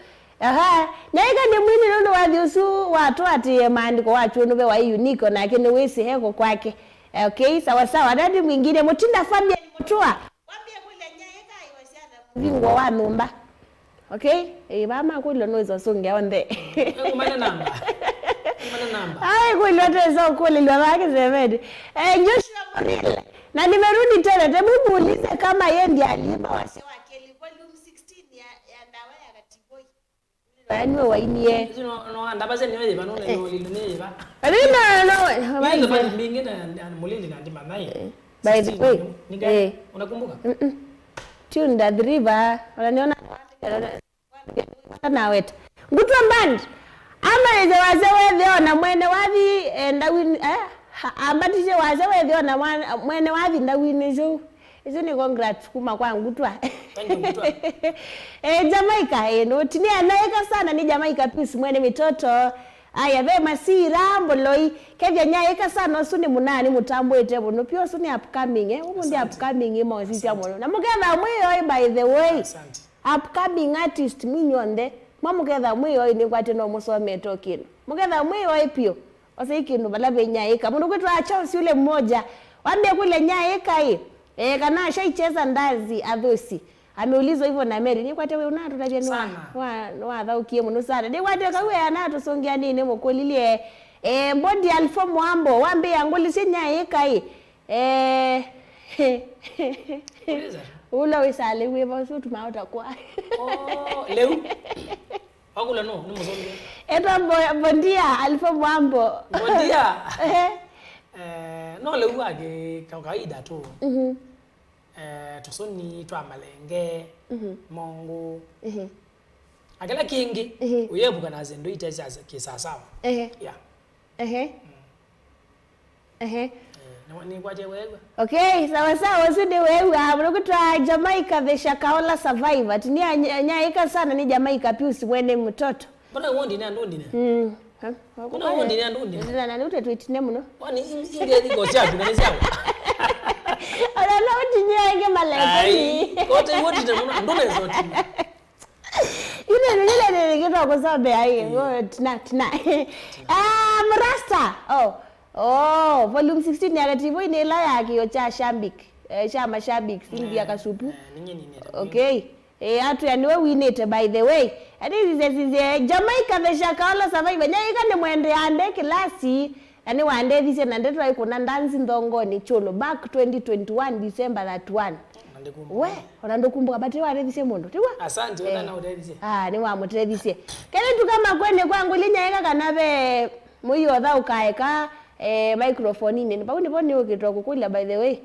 Nyaikaa ni mwini nono wadhiusu watu ati maandiko wachu nube wa Unique na kene wesi heko kwake. Okay, sawa sawa. Dadi mwingine mutinda Fabian Mutua. Wambie kule Nyaikaa iwasiana vingwa wa numba. Okay? Mama kule noizo sunge onde. Kumana namba. Ai kule tezo kule lwake zemedi. Joshua Morila. Na nimerudi tena tebu muulize kama yeye ndiye aliimba wase wake volume 16 ya ndawa ya Katiboi. Anwe wainie no ndabaze niwe bano no lilune ba no ba ile bani mingi na mulindi na ndima naye by the way unakumbuka tune the river unaniona na wet ngutwa band ama ile wazewe dhio na mwene wathi ndawini ambatije wazewe dhio na mwene wathi ndawini jo hizo ni congrats kuma kwa ngutwa. Thank you ngutwa. Jamaica no tini Nyaikaa sana ni Jamaica peace mwene mitoto aya ve masira mboloi kevya Nyaikaa sana suni munani mutambo etebo no pio suni upcoming umundi upcoming mo sisi amono na muketha mwiyo by the way upcoming artist minyonde mamuketha mwiyo ni kwate no musome tokino muketha mwiyo pio ose ikindu balabe Nyaikaa mundu kwetu acha usile mmoja wambie kule Nyaikaa kana shaicheza ndazi adhosi ameulizwa hivyo na Mary ni kwate wewe unato tajia ni wa dhaukie muno sana ni kwate kawe anato songia nini mukolilie bodi Alpha Mwambo wambe angoli si Nyaikaa ula wisale wewe so tumauta kwa leo akula no ni muzonge eta bondia Alpha Mwambo bondia no leo age kawaida tu tusoni twa malenge mongo akala kingi uyebuka naze ndo iteza kisasawa ni kwaje wewe okay sawa sawa sudi wewe hapo kutwa Jamaica the Shakaola survivor ni Nyaikaa sana ni Jamaica piusi mwene mtoto mbona uondi ni ndondi ni kuna uondi ni ndondi na nute tweet name no kwani inge liko chapi na sawa ala na utinye malenge kote wote ndone zote ile kitu kusabe ai tina Mrasta volume 16 ya Katiboi ni la yake yo cha shambik cha mashabik singi ya kasupu okay atu ya niwe winete by the way and this is Jamaica the Shakaola survivor Nyaikaa ni mwende ande kilasi yani wande thise na ndeto ai kuna dance ndongoni cholo back 2021 December that one we unandokumbuka bati wa thise mundu tiwa asante wena na udethise ni wa mutethise kene tu kama kwene kwangu Nyaikaa kanabe muyo tha ukaeka microphone nini pa uniboni ukitwa kukula by the way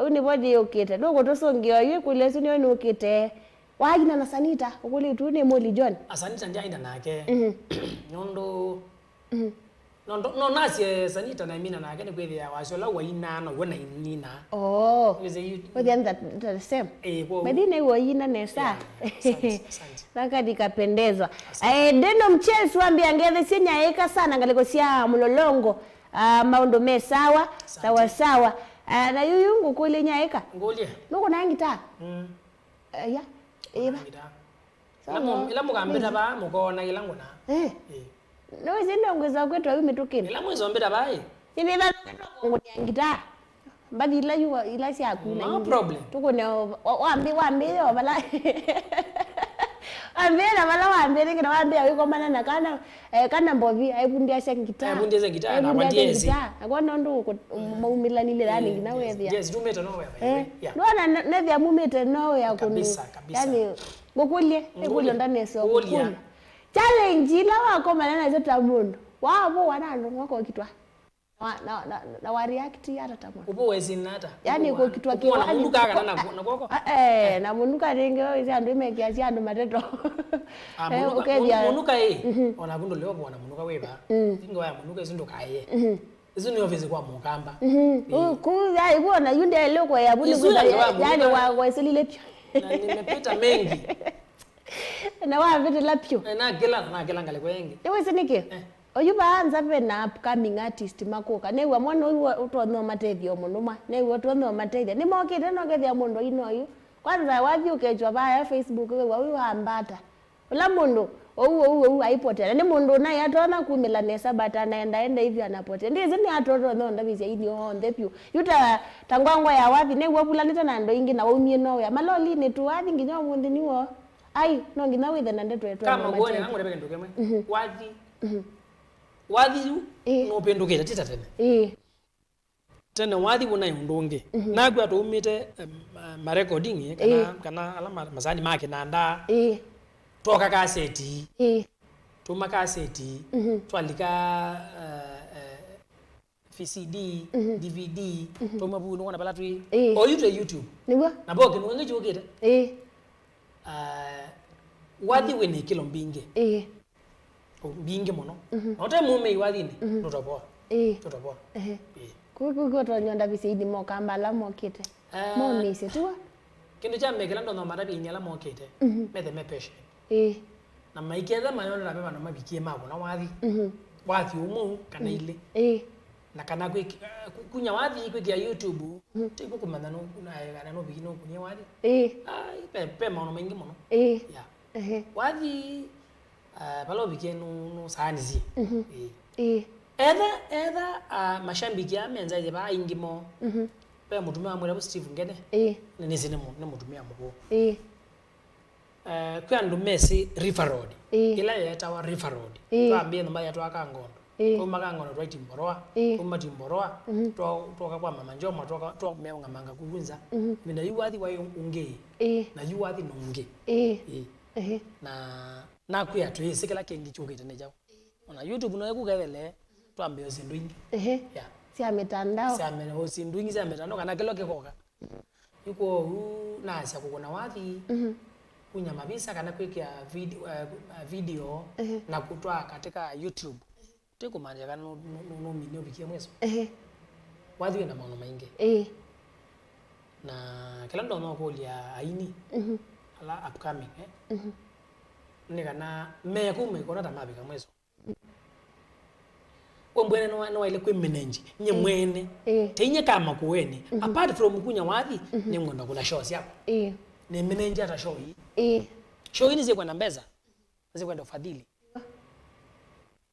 uniboni ukite dogo tosongio yeye kule suni ni ukite wagina na Sanita ukuli tu ni Molly John Sanita ndia ina nake nyondo no nasi Sanita na mina nake ni kwethia washola waina no wona inina with the same medine waina nesa saka dikapendezwa deno mchezo ambia ngeze si Nyaikaa sana ngalikosia mlolongo maundo me sawa sawa na yuyungu kule Nyaikaa ngolie nuko na ngita ya eba ila mugambira ba mukona ila ngona no zinde ongeza kwetu ayu metokeni ila mwezo mbira ba ine ba ngita mbadi ila yuwa ila si akuna no problem tuko ne wambi wabala ambela bala wambele ngina wambia yuko mana na kana mbovi aibundia sha ngita na wandiezi akona ndo maumila nile dani ngina wethia yes rumeta no wewe nona nethia mumete no ya kunu yani ngokulie ekulo ndane so challenge ila wako manana zote mundu wabo wanando ngoko kitwa na wa react hata tamu upo wezi nata yani kwa kitu akiwa na mundu kaka na kwako na mundu karinge wewe andu imekiasi andu mateto mundu kai ona kundu leo bona mundu kaweba ingo ya mundu kazindo kaye izo ni office kwa mukamba ku ya ibona yunde leo kwa yabu ni yani wa isilile pyo na nimepita mengi na wa vitu lapyo na gela ngale kwengi ewe sinike oyuba anza pe na upcoming artist makoka newa mwana uyu utotho matethio munuma newa utotho matethia ni mokite no gethia mundu ino yu kwanza wathi ukejwa ba Facebook wewe uyu ambata ula mundu ou aipotela ni mundu naye atona kumila nesa bata naenda hivi anapotea ndizi ni atoto no ndabizia ini onde pyu yuta tangwangwa ya wathi newa bulanita na ndo ingi na waumie no ya maloli ni tu wathi nginya mundi niwo ai no ngina withe na ndeto yetu kama ngone nangu rebeke ndokemwe wathi wathi no pendukira tita tene tene wathi bona yundunge nagwa atumite ma recording kana ala masani make nanda toka cassette tuma cassette twalika VCD DVD tuma bu ngona bala twi o YouTube niwa na boke no ngejo kete wathi wene kilo mbinge binge mono ote mume iwadini tutopoa tutopoa kuko to nyonda bisidi mo kambala mo kite mo mise tuwa kindu cha mekela ndo mara binyala mo kite mete me peshe na maikeza mayona na beba no mabikie mako na wathi umu kana ile na kana kunya wathi kwikia YouTube tiko kumanda no kana no bigino kunya wathi pe mono mengi mono ya wathi palo bikenu saanizi either mashambiki ya menzaje ba ingimo pe mutumia amwe Steve ngene ni zine mu mutumia muko kwa ndo Messi River Road ila yeta wa River Road twambie namba ya twaka ngondo kuma ngondo right mboroa kuma timboroa toka kwa mama njoma toka meunga manga kugunza mina yuwathi wa unge na yuwathi nunge na kuya tuisikela kendi chukite nejawo ona YouTube no ekugevele twambe osindwingi ya sia mitandao sia mena osindwingi sia mitandao kana kilo kekoka yuko na sia kukona wathi kunya mabisa kana kwekea video na kutwa katika YouTube tiko manja kana no minyo bikie mweso wathi na maono maingi na kila ndo no kolia aini ala upcoming nikana mekume kona tamabika mweso ombwene no ile kwemenenji nye mwene tenye kama kuweni apart from kunya wathi ni ngonda kula shows yako ni menenji ata show hii show hii nize kwenda mbeza nize kwenda ufadhili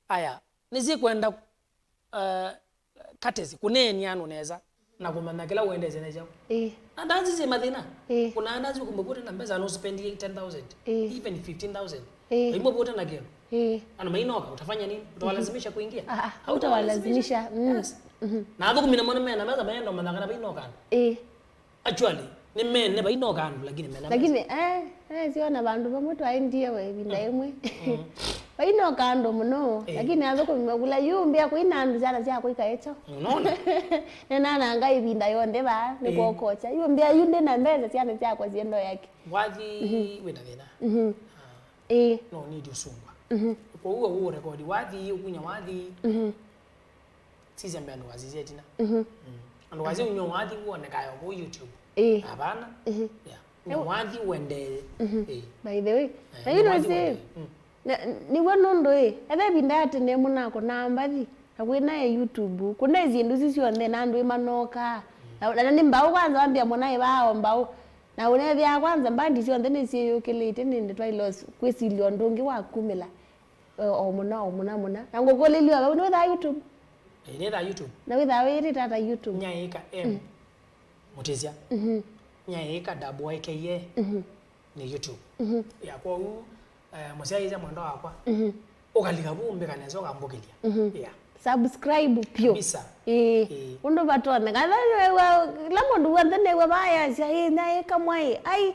aya nize kwenda katezi kuneni anu neza na kumana kila uendeze neja andanzi ze madina kuna andazi kumbukuta na mbeza no spend 10,000 even 15,000 imo bote na kero ana mainoka utafanya nini utawalazimisha kuingia hautawalazimisha na adho kumina mwana mena mbeza maendo mandangana bainoka actually ni mene bainoka lakini siona bandu bamwe twaindia we binda emwe bainoka ndo muno lakini adho kumagula yumbia kuinandu zana cia kuika echo unaona nena nanga ibinda yonde ba ni kokocha yumbia yunde na mbeza ciana cia kwa ziendo yake wathi wena thina no need usungwa kwa huo record wathi ukunya wathi sisi ambaye ndo wazi zetina ndo wazi unyo wathi kuonekayo kwa YouTube hapana yeah wathi wende by the way na you know say ni wanondo ebe bindate ne munako nambathi akwina YouTube kuna izindu sisione nandu imanoka na nimba kwanza ambia mwana ibao mbao na unevya kwanza mbandi sio ndene siyo kelete ninde twailos kwesilio ndongi wakumela omuna nangokolelio ba unetha YouTube netha YouTube na witha wiri tata YouTube Nyaikaa mutizia Nyaikaa WYKE ni YouTube ya kwa musiaiza mwendo wakwa ukalika bumbe kaneza ukambokelia yeah subscribe pio bisa undo batone kana lamondu wandene wabaya sia Nyaikaa mwai ai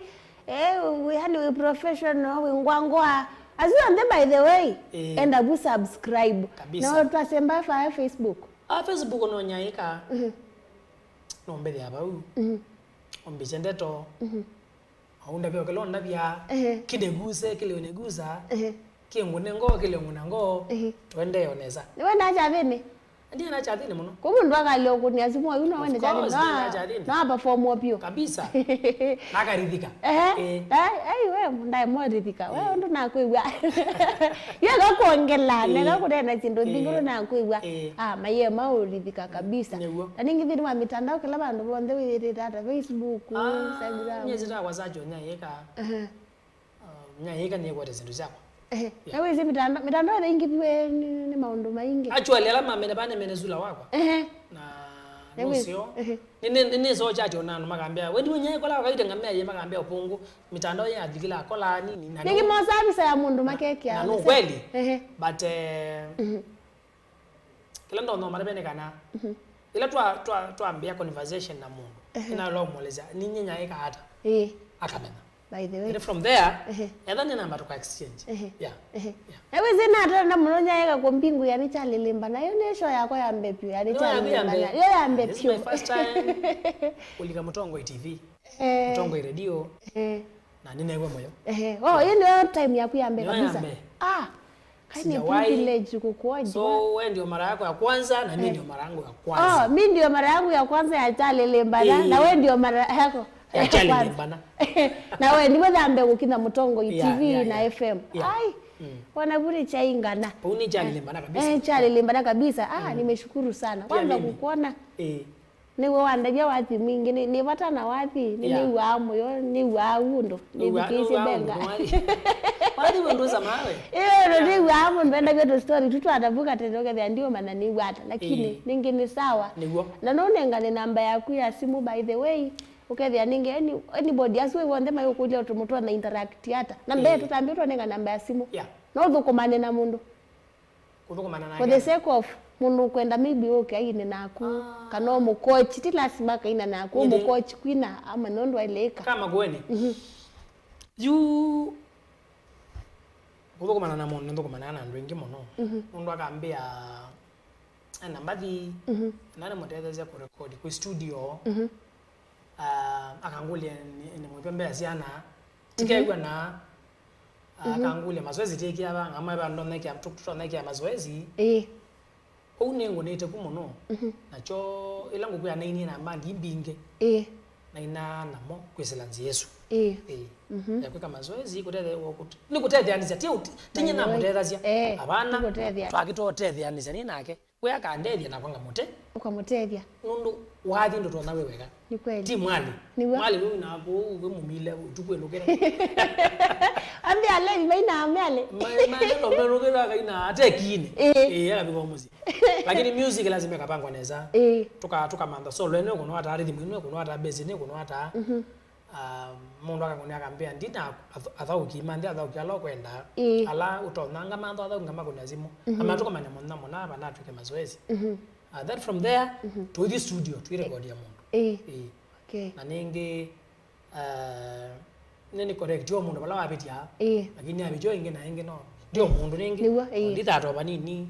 yani we professional we ngwangwa as you and by the way enda bu subscribe kabisa. Na twasemba fa Facebook Facebook no Nyaikaa no mbele aba ombijende to aunda byo kelo ndabya kideguse kile neguza kiengune ngo kile nguna ngo twende yoneza niwe nacha thini ndiye nacha thini muno kumundu akale okuni azimo yuno wende chali na perform opio kabisa nakarithika wewe ndai morithika wewe ndo nakuigwa yega kuongela nega kunena chindu ndingiro nakuigwa maye maurithika kabisa na ningi wa mitandao kila bandu bonde wirira hata Facebook Instagram nyezira wazajo Nyaikaa Nyaikaa ni kwa zindu zako na wezi mitandao ingi biwe ni maundu maingi actually ala mamene bane menezula wako na musio nini so chacho nanu magambia wendi Nyaikaa kola wakaita ngamia ye magambia upungu mitandao ya adikila kola nini na nigi mo service ya mundu makeke na no kweli but kila ndo no marabene kana ila tuambia conversation na mundu ina lo moleza ninyi Nyaikaa hata akamena by the way and from there then namba to exchange ewe zina hata na muno Nyaikaa kwa mbingu ya Nikyalilimbana yo nesho yako ya mbepyo ya Nikyalilimbana yo ya mbepyo my first time ulika Mutongo TV Mutongo radio na ninewe moyo hiyo ndio time yako ya mbe kabisa kaini privilege kukuoje so wewe ndio mara yako ya kwanza na mimi ndio mara yangu ya kwanza mimi ndio mara yangu ya kwanza ya Nikyalilimbana na wewe ndio mara yako ya Nikyalilimbana na wewe ndiwe dhambe gukina Mutongo TV na FM ai wanaburi chaingana uni Nikyalilimbana kabisa Nikyalilimbana kabisa nimeshukuru sana kwanza kukuona niwe wandaja wathi mingi ni watana wathi ni wa moyo ni wa undo ni bikisi benga wadi bondoza mawe ni wa undo benda byo story tutu adavuka tendoke ya ndio maana ni wata lakini ningi ni sawa na nonenga ni namba yaku ya simu by the way ukethia ningi anybody aswe wonde mayo kuja utumutua na interact hata na mbe tutambia tunenga namba ya simu no thukumane na mundu kuthukumana na for the sake of mundu kwenda maybe aine naku kana mu coach ti lazima kaina naku mu coach kwina ama nondo aileka kama Makueni you kuthukumana na mundu nthukumana na ndwingi muno mundu akambia namba thi nane mutethezia ku record ku studio akangulia ni mwepembe asiana tikaigwa na akangulia mazoezi tekia aba ngama bando nekia tukuto nekia mazoezi unengo nete kumuno nacho ilangu kuya naini na mandi mbinge na ina namo kweselanzi Yesu yakweka mazoezi kutete wokuti nikutete anisa tinye na mutethazia abana twakitotethia anisa ni nake we akandethia na kwanga mute ukamutethia nundu wathi ndo tona wewega ni kweli ti mwali wewe nako we mumile utukwelukera ambia ale baina amale maneno merugera kaina atekine yakabiko muzi lakini music lazima kapangwa neza tuka manda solo ene kuno hata rhythm ene kuno hata bass ene kuno hata mundu akangone akambia ndina athauki mandi athauki alo kwenda ala utonanga mando athauki ngama kuna zimu amatuka mane mona bana tuke mazoezi that from there to the studio to record ya mundu okay na ningi nini correct yo mundu bala wapitia lakini abijo inge na inge no ndio mundu ningi ndithato banini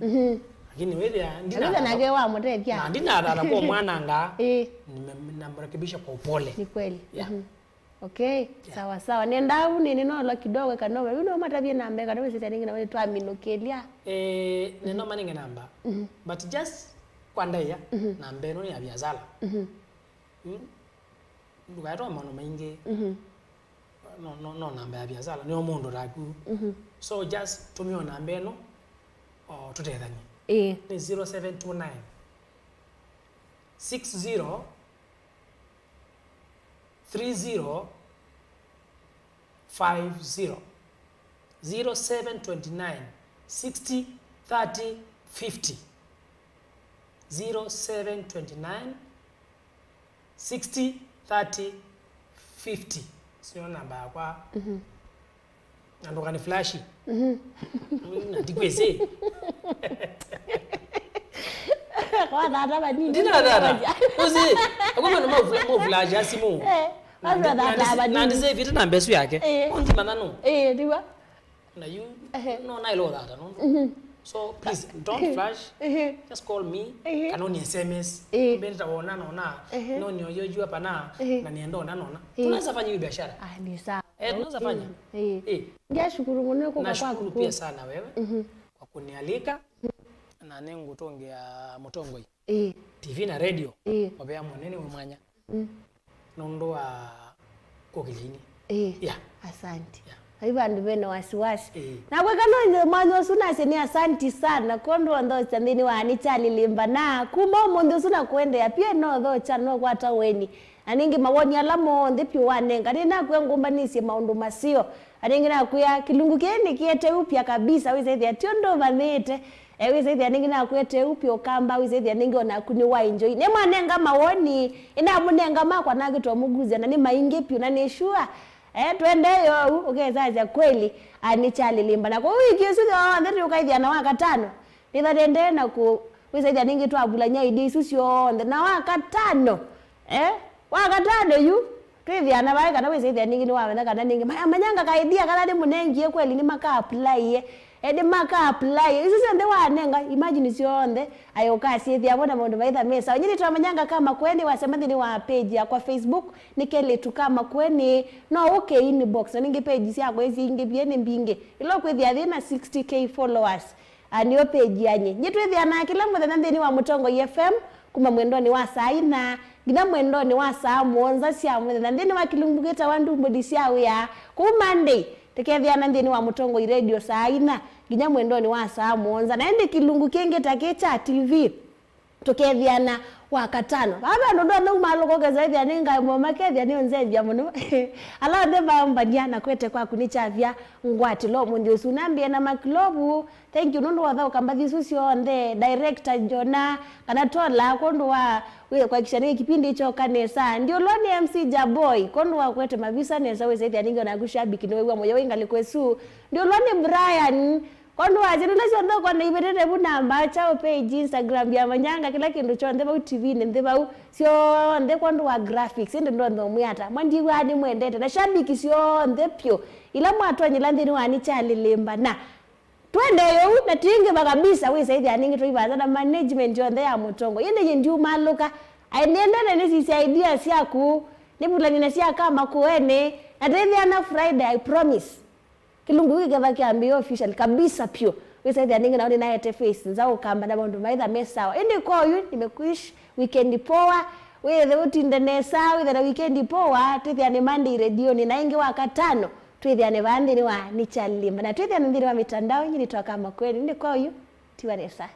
lakini wewe ndina nage wa mutethia na ndina dada kwa mwana nga nimemrekebisha kwa upole ni kweli okay sawa sawa nendau nini no la kidogo kanoma you know matavie namba kana wewe sitaningi na wewe twaminokelia neno maninge namba but just kwandaya namba eno ni abyazala ndugaito mano maingi no namba ya byazala ni omundu raku so just tumio namba eno tutethanye ni 0729 60 30 50 0729 60 30 50 0729 60 30 50 sio namba yakwa nandoka ni flash ndikwese kwa dada bani ndina dada uzi akoma no flash asimu na ndize vita namba yesu yake onti manano ndiwa na you no na ilo dada no So please don't flash. Just call me. Kanoni SMS. Mbele taona naona. No nioyo hapa na niendo na naona. Tunaweza fanya hiyo biashara. Ni sawa. Tunaweza fanya. Ngashukuru mno kwa nashukuru pia sana wewe kwa kunialika na nengo tongea mutongoi. TV na radio. Wabea mwanene mwanya. Nondoa kokilini. Yeah. Asante. Haiba ndiveno wasiwasi. Na kwa kanonye mwanzo suna seni asante sana. Kondo ndo chandini wa Nikyalilimbana. Kuma mondo suna kuende ya pia no dho chano kwa taweni. Aningi mawoni alamo ndipi wanenga. Nina kuya ngumba nisi maundu masio. Aningi na kuya kilungu kieni kiete upya kabisa. Wisa hithi ya tiondo vanete. Wisa hithi ya ningi na kuete upya okamba. Wisa hithi ya ningi ona kuniwa enjoy. Nema nenga mawoni. Ina munenga makwa nagito muguzi. Nani maingepi unanishua. Twendeyo ukezaza kweli Nikyalilimbana kwa wiki suzo ndeti ukaithia na waka 5 nithatende na ku wisaithia ningi twabula nyaidi susyo na waka 5 waka 5 yu twithia na waika na wisaithia ningi ni wawenda kana ningi manyanga kaidia kana ni munengie kweli ni maka apply edi maka apply isuzo nde wanenga imagine sionde ayoka sithia bona mundu maitha mesa nyini twa Manyanga kama Makueni wasemathi ni wa page ya kwa Facebook ni Kelitu kama Makueni no inbox ningi page yako ezi ingi biene mbinge ilo kwithia thina 60k followers anio page yanye nyitwithia na kila muthenya thini wa Mutongo FM kuma mwendoni wa saina gina mwendoni wa saa muonza cia muthenya thini wa Kilumbugita wandu mbodi cia wia ku Monday tekethia na thini wa Mutongo radio saina ginya mwendoni wa saa muonza na ende kilungu kenge takecha TV tukethiana waka 5 baba ndo ndo maloko gezethia ninga momakethia ni onzethia muno ala de bambania na kwete kwa kunichavia ngwati lo mundi usunambie na maklobu thank you ndo watha ukambathi susyo nde director Jona kana tola kondo wa we kwa kishani kipindi hicho kanesa ndio loni MC Jaboy kondo wa kwete mavisa nesa we zethia ninga na kushabiki no wewe moyo wenga likwesu ndio loni Brian kondo waje nunasyo ndo kwa ibetete bunamba chao page Instagram ya Manyanga kila kindu chonde ba TV nende ba sio nde kondo wa graphics ndo ndo muyata mwandi wadi mwendete na shabiki sio nde pyo ila mwatwa nyilandi wa Nikyalilimbana twendeyo na tinge bakabisa we saidi aningi toibaza na management yonde ya Mutongo yende yendu maluka ainenda na nisi ideas yaku nibula nina sia kama Makueni na tethia na Friday I promise kilungu wiki kiambio official kabisa pio we saidi aningi na na yete face nzao kamba na bandu maitha mesawa indi kwa yu nimekuish weekend poa we the utinde nesa we the weekend poa tethia ni Monday radio ni naingi waka 5 twithia ni bandi ni wa Nikyalilimbana twithia ni ndiri wa mitandao nyini twaka Makueni ndi kwa yu tiwanesa